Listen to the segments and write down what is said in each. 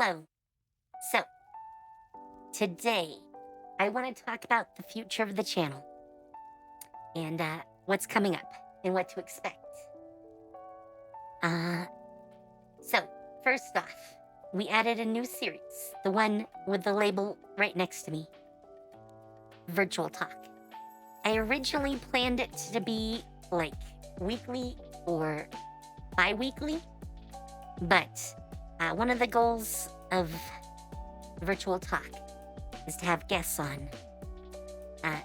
Hello. So, today I want to talk about the future of the channel and what's coming up and what to expect. Uh, so, first off, we added a new series, the one with the label right next to me, Virtual Talk. I originally planned it to be like weekly or bi weekly, but one of the goals of Virtual Talk is to have guests on. Uh,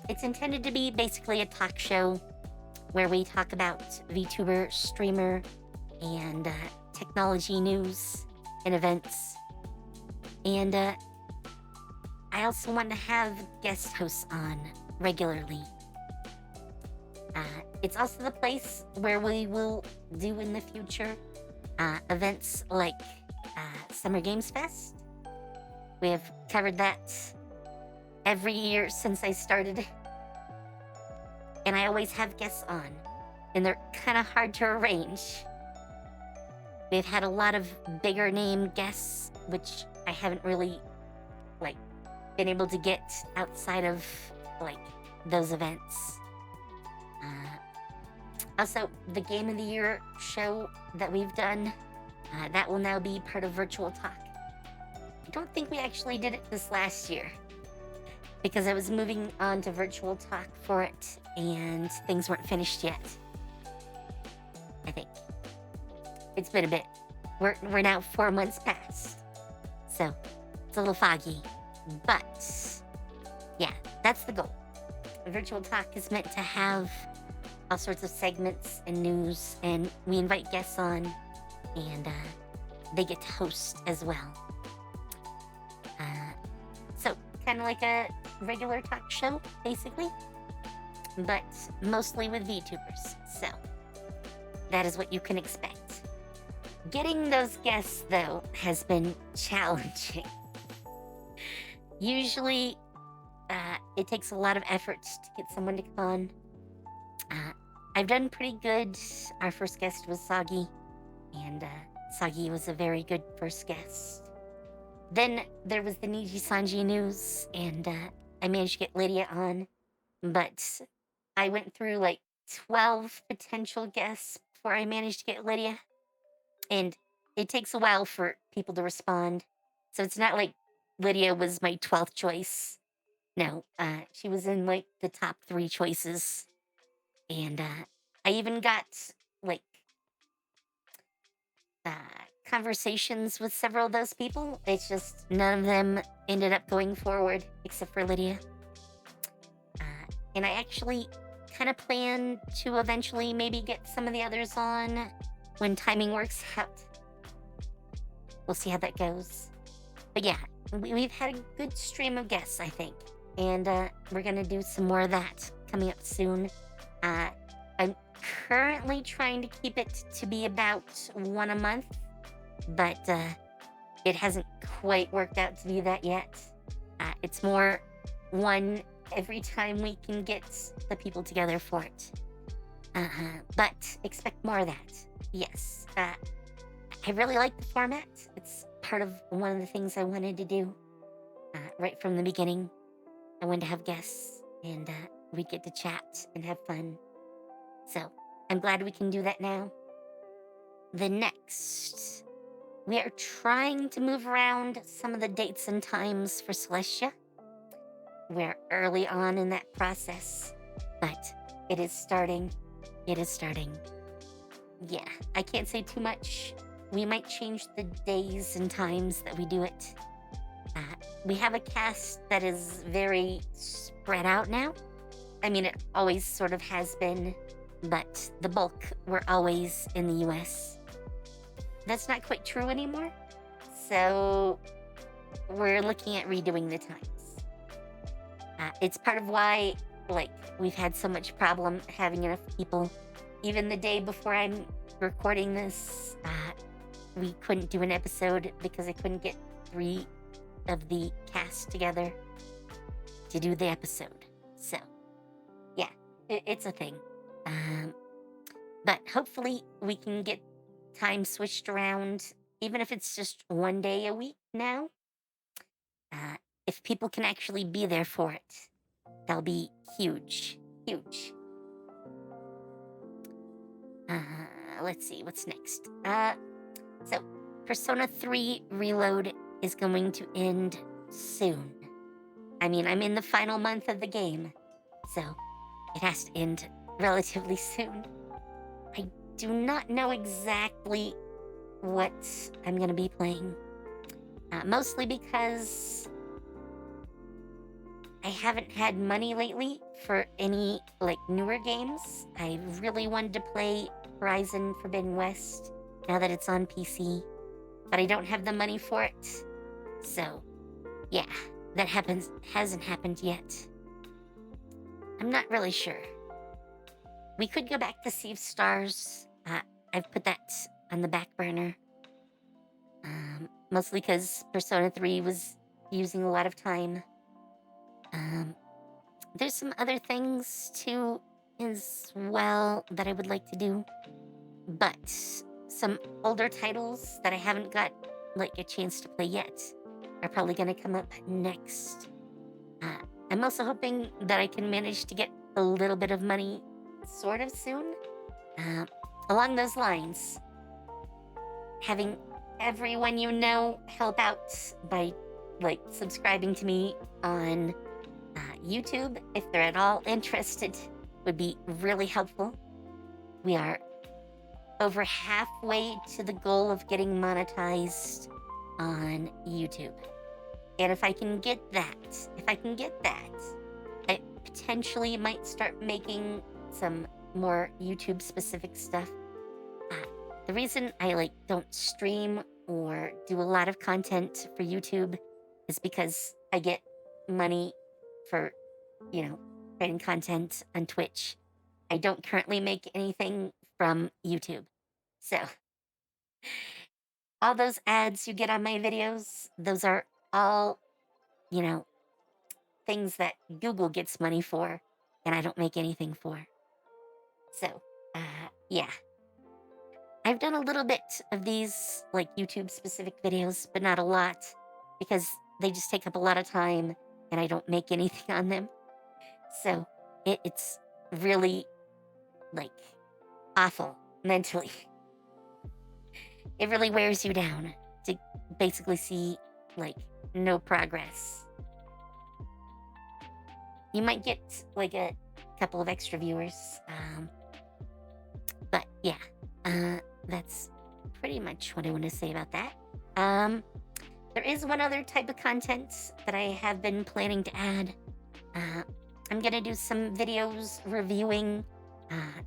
it's intended to be basically a talk show where we talk about VTuber, streamer, and technology news and events. And I also want to have guest hosts on regularly. It's also the place where we will do in the future events like Summer Games Fest. We have covered that every year since I started. And I always have guests on. And they're kind of hard to arrange. We've had a lot of bigger name guests, which I haven't really, been able to get outside of, those events. Also, the Game of the Year show that we've done, that will now be part of Virtual Talk. I don't think we actually did it this last year because I was moving on to Virtual Talk for it and things weren't finished yet. I think. It's been a bit. We're now 4 months past. So, it's a little foggy. But, yeah, that's the goal. Virtual Talk is meant to have all sorts of segments and news, and we invite guests on, and they get to host as well. So, kind of like a regular talk show, basically, but mostly with VTubers. So, that is what you can expect. Getting those guests, though, has been challenging. Usually, it takes a lot of effort to get someone to come on. I've done pretty good. Our first guest was Soggy, and Soggy was a very good first guest. Then there was the Niji Sanji news, and I managed to get Lydia on, but I went through 12 potential guests before I managed to get Lydia, and it takes a while for people to respond. So it's not like Lydia was my 12th choice. No, she was in the top 3 choices. And I even got like conversations with several of those people. It's just none of them ended up going forward except for Lydia. And I actually kind of plan to eventually maybe get some of the others on when timing works out. We'll see how that goes. But yeah, we've had a good stream of guests, I think. And we're going to do some more of that coming up soon. I'm currently trying to keep it to be about 1 a month, but it hasn't quite worked out to be that yet. It's more 1 every time we can get the people together for it. But expect more of that. Yes. I really like the format. It's part of one of the things I wanted to do right from the beginning. I wanted to have guests, and we'd get to chat and have fun. So, I'm glad we can do that now. The next, we are trying to move around some of the dates and times for Celestia. We're early on in that process, but it is starting. It is starting. Yeah, I can't say too much. We might change the days and times that we do it. We have a cast that is very spread out now. I mean, it always sort of has been, but the bulk were always in the US. That's not quite true anymore, so we're looking at redoing the times. It's part of why, we've had so much problem having enough people. Even the day before I'm recording this, we couldn't do an episode because I couldn't get 3 of the cast together to do the episode. So, yeah, it's a thing. But hopefully we can get time switched around even if it's just one day a week now, uh, if people can actually be there for it, that'll be huge. Huge. Let's see, what's next? So Persona 3 Reload is going to end soon. I mean, I'm in the final month of the game, so it has to end relatively soon. I do not know exactly what I'm going to be playing. Mostly because I haven't had money lately for any, like, newer games. I really wanted to play Horizon Forbidden West now that it's on PC, but I don't have the money for it. So, yeah, that hasn't happened yet. I'm not really sure. We could go back to Sea of Stars. I've put that on the back burner. Mostly because Persona 3 was using a lot of time. There's some other things too as well that I would like to do. But some older titles that I haven't got like a chance to play yet are probably going to come up next. I'm also hoping that I can manage to get a little bit of money sort of soon. Along those lines, having everyone you know help out by like subscribing to me on YouTube, if they're at all interested, would be really helpful. We are over halfway to the goal of getting monetized on YouTube. And if I can get that, I potentially might start making some more YouTube specific stuff. The reason I don't stream or do a lot of content for YouTube is because I get money for, creating content on Twitch. I don't currently make anything from YouTube. So, all those ads you get on my videos, those are all, things that Google gets money for, and I don't make anything for. So, yeah. I've done a little bit of these, YouTube specific videos, but not a lot, because they just take up a lot of time, and I don't make anything on them. So, it's really, awful mentally. It really wears you down to basically see, no progress. You might get, a couple of extra viewers, but yeah, that's pretty much what I want to say about that. There is one other type of content that I have been planning to add. I'm gonna do some videos reviewing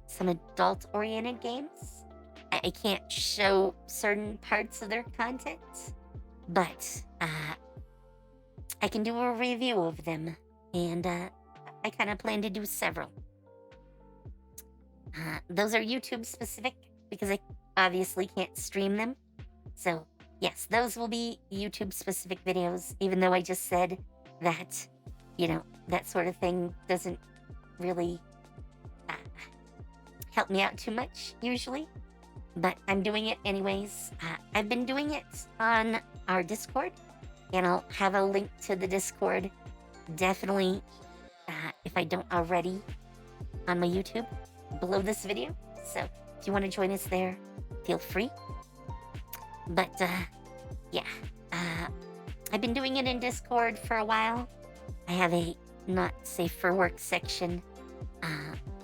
some adult-oriented games. I can't show certain parts of their content, but I can do a review of them, and I kind of plan to do several. Those are YouTube specific because I obviously can't stream them. So, yes, those will be YouTube specific videos, even though I just said that, that sort of thing doesn't really help me out too much usually. But I'm doing it anyways. I've been doing it on our Discord, and I'll have a link to the Discord definitely, if I don't already, on my YouTube below this video. So if you want to join us there, feel free. But yeah, I've been doing it in Discord for a while. I have a not safe for work section,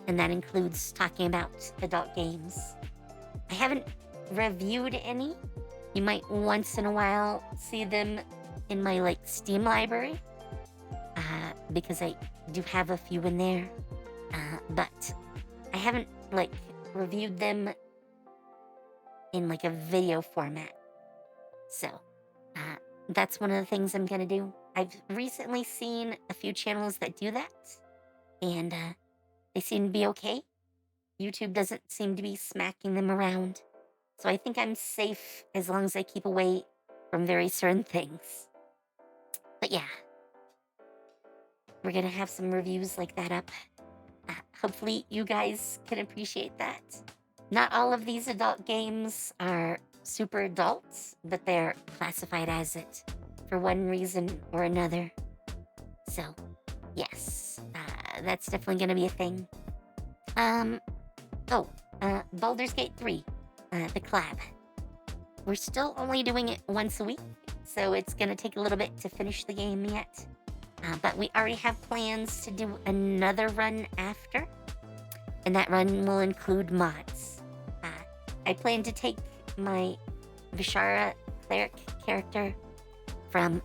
and that includes talking about adult games. I haven't reviewed any. You might once in a while see them in my Steam library, because I do have a few in there, but I haven't reviewed them in a video format. So that's one of the things I'm gonna do. I've recently seen a few channels that do that, and they seem to be okay. YouTube doesn't seem to be smacking them around. So I think I'm safe as long as I keep away from very certain things. But yeah, we're gonna have some reviews like that up. Hopefully you guys can appreciate that. Not all of these adult games are super adults, but they're classified as it for one reason or another. So, yes, that's definitely going to be a thing. Um, oh, Baldur's Gate 3, the collab. We're still only doing it once a week, so it's going to take a little bit to finish the game yet. But we already have plans to do another run after, and that run will include mods. I plan to take my Vishara cleric character from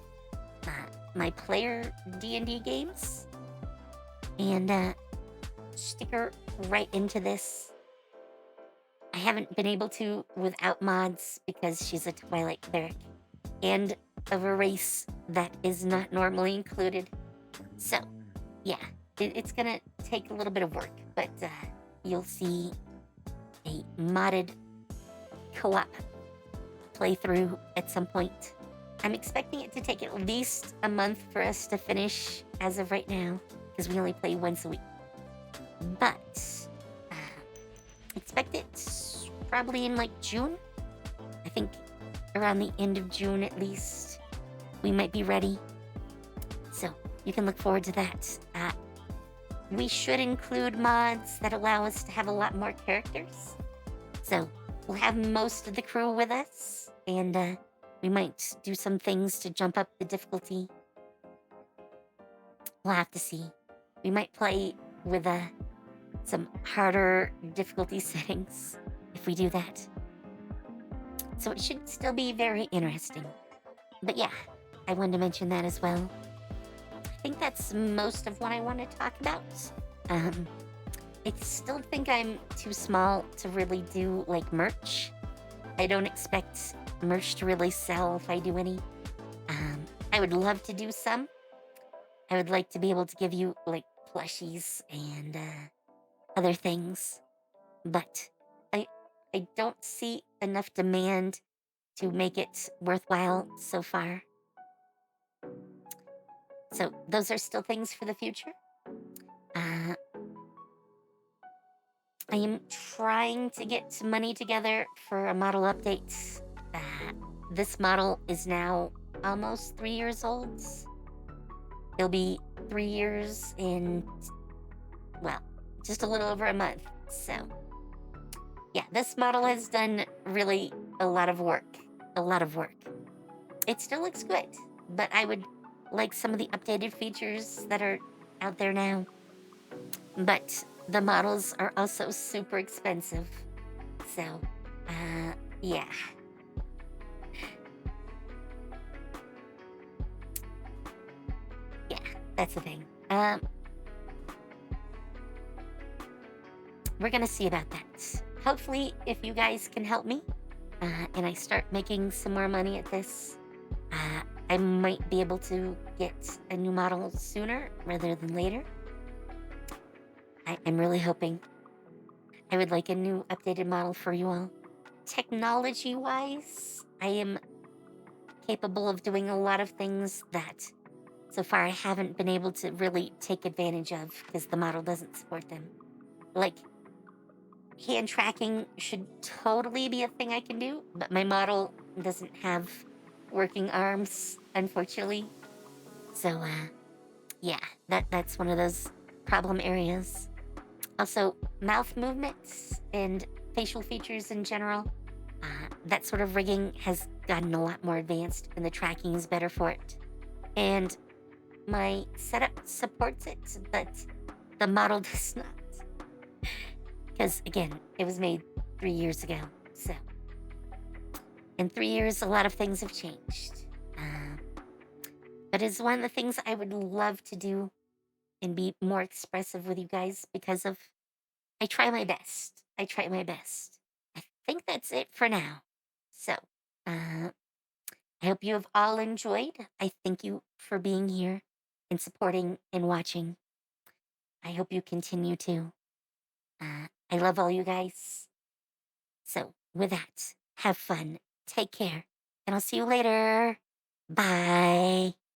my player D&D games and stick her right into this. I haven't been able to without mods because she's a Twilight cleric and of a race that is not normally included. So, yeah, it's gonna take a little bit of work, but you'll see a modded co-op playthrough at some point. I'm expecting it to take at least a month for us to finish as of right now, because we only play once a week. But expect it probably in like June. I think around the end of June at least, we might be ready. So you can look forward to that. We should include mods that allow us to have a lot more characters. So we'll have most of the crew with us, and we might do some things to jump up the difficulty. We'll have to see. We might play with some harder difficulty settings if we do that. So it should still be very interesting. But yeah, I wanted to mention that as well. I think that's most of what I want to talk about. I still think I'm too small to really do like merch. I don't expect merch to really sell if I do any. I would love to do some. I would like to be able to give you like plushies and other things, but I don't see enough demand to make it worthwhile so far. So those are still things for the future. I am trying to get some money together for a model update. This model is now almost 3 years old. It'll be 3 years in, well, just a little over a month. So, yeah, this model has done really a lot of work. A lot of work. It still looks good, but I would like some of the updated features that are out there now. But the models are also super expensive. So, yeah. Yeah, that's the thing. We're gonna see about that. Hopefully, if you guys can help me, and I start making some more money at this, I might be able to get a new model sooner rather than later. I'm really hoping. I would like a new updated model for you all. Technology-wise, I am capable of doing a lot of things that so far I haven't been able to really take advantage of because the model doesn't support them. Like, hand tracking should totally be a thing I can do, but my model doesn't have working arms, unfortunately. So, yeah, that's one of those problem areas. Also, mouth movements and facial features in general. That sort of rigging has gotten a lot more advanced, and the tracking is better for it. And my setup supports it, but the model does not. Because, again, it was made 3 years ago. So, in 3 years, a lot of things have changed. But it's one of the things I would love to do and be more expressive with you guys because of I try my best. I try my best. I think that's it for now. So, I hope you have all enjoyed. I thank you for being here and supporting and watching. I hope you continue to. I love all you guys. So, with that, have fun, take care, and I'll see you later. Bye.